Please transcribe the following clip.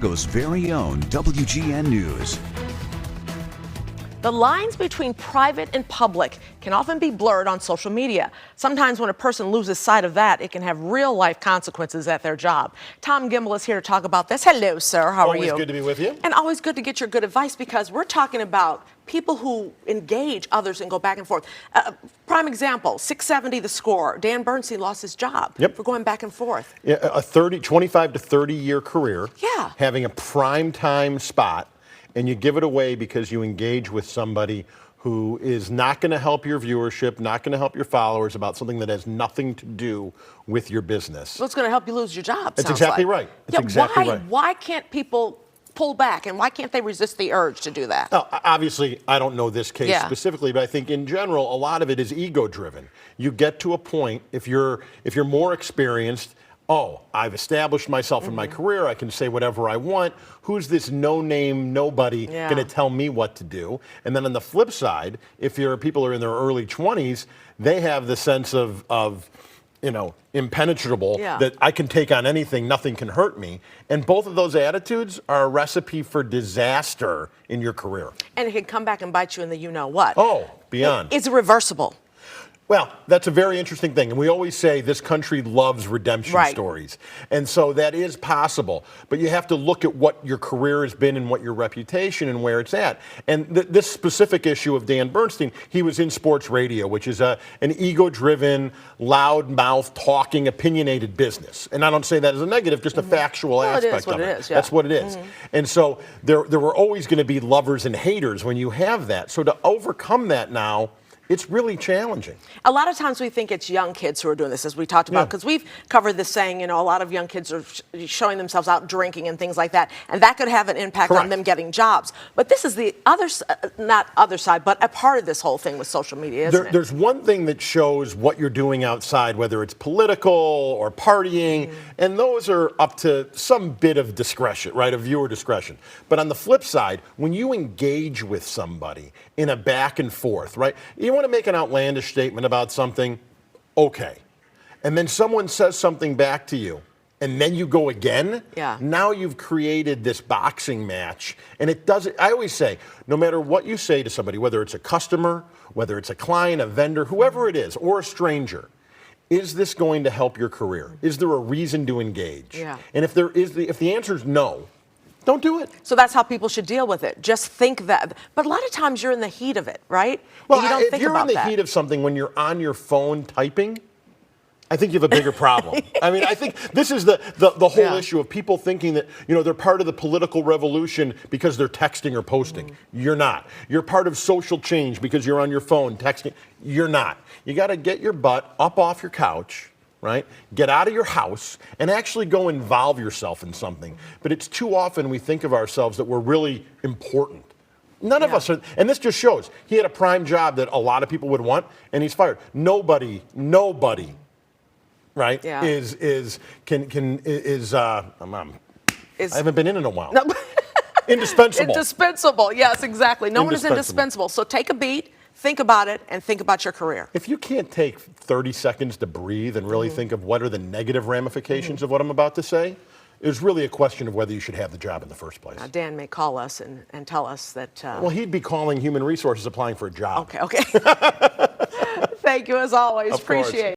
Chicago's very own WGN News. The lines between private and public can often be blurred on social media. Sometimes when a person loses sight of that, it can have real-life consequences at their job. Tom Gimbel is here to talk about this. Hello, sir. How are you? Always good to be with you. And always good to get your good advice, because we're talking about people who engage others and go back and forth. Prime example, 670 the score. Dan Bernstein lost his job for going back and forth. Yeah, a 25 to 30-year career, having a prime time spot, and you give it away because you engage with somebody who is not going to help your viewership, not going to help your followers about something that has nothing to do with your business. Well, it's going to help you lose your job. That's exactly right. That's exactly right. Why can't people pull back, and why can't they resist the urge to do that? Now, obviously, I don't know this case specifically, but I think in general, a lot of it is ego-driven. You get to a point, if you're more experienced, oh, I've established myself in my career, I can say whatever I want. Who's this no-name nobody going to tell me what to do? And then on the flip side, if people are in their early 20s, they have the sense of impenetrable, that I can take on anything, nothing can hurt me. And both of those attitudes are a recipe for disaster in your career. And it can come back and bite you in the you-know-what. Oh, beyond. Is it reversible? Well, that's a very interesting thing. And we always say this country loves redemption stories. And so that is possible. But you have to look at what your career has been and what your reputation and where it's at. And this specific issue of Dan Bernstein, he was in sports radio, which is an ego-driven, loud-mouthed, talking, opinionated business. And I don't say that as a negative, just a factual aspect of it. That's what it is. And so there were always going to be lovers and haters when you have that. So to overcome that now, it's really challenging. A lot of times we think it's young kids who are doing this, as we talked about, because we've covered this saying, a lot of young kids are showing themselves out drinking and things like that, and that could have an impact on them getting jobs. But this is the not other side, but a part of this whole thing with social media, isn't it? There's one thing that shows what you're doing outside, whether it's political or partying, and those are up to some bit of discretion, right, of viewer discretion. But on the flip side, when you engage with somebody in a back and forth, right, you want to make an outlandish statement about something, okay. And then someone says something back to you, and then you go again. Now you've created this boxing match. And it doesn't, I always say, no matter what you say to somebody, whether it's a customer, whether it's a client, a vendor, whoever it is, or a stranger, is this going to help your career? Is there a reason to engage? And if the answer is no, don't do it. So that's how people should deal with it. Just think that. But a lot of times you're in the heat of it, right? Well, and you don't think if you're about in the heat of something when you're on your phone typing, I think you have a bigger problem. I mean, I think this is the whole issue of people thinking that, they're part of the political revolution because they're texting or posting. You're not. You're part of social change because you're on your phone texting. You're not. You got to get your butt up off your couch, right? Get out of your house and actually go involve yourself in something. But it's too often we think of ourselves that we're really important. None of us are, and this just shows he had a prime job that a lot of people would want, and he's fired. Nobody, right? I haven't been in a while. No. Indispensable. Indispensable. Yes, exactly. No one is indispensable. So take a beat. Think about it, and think about your career. If you can't take 30 seconds to breathe and really think of what are the negative ramifications of what I'm about to say, it's really a question of whether you should have the job in the first place. Now, Dan may call us and tell us that... well, he'd be calling Human Resources applying for a job. Okay. Thank you, as always. Appreciate it.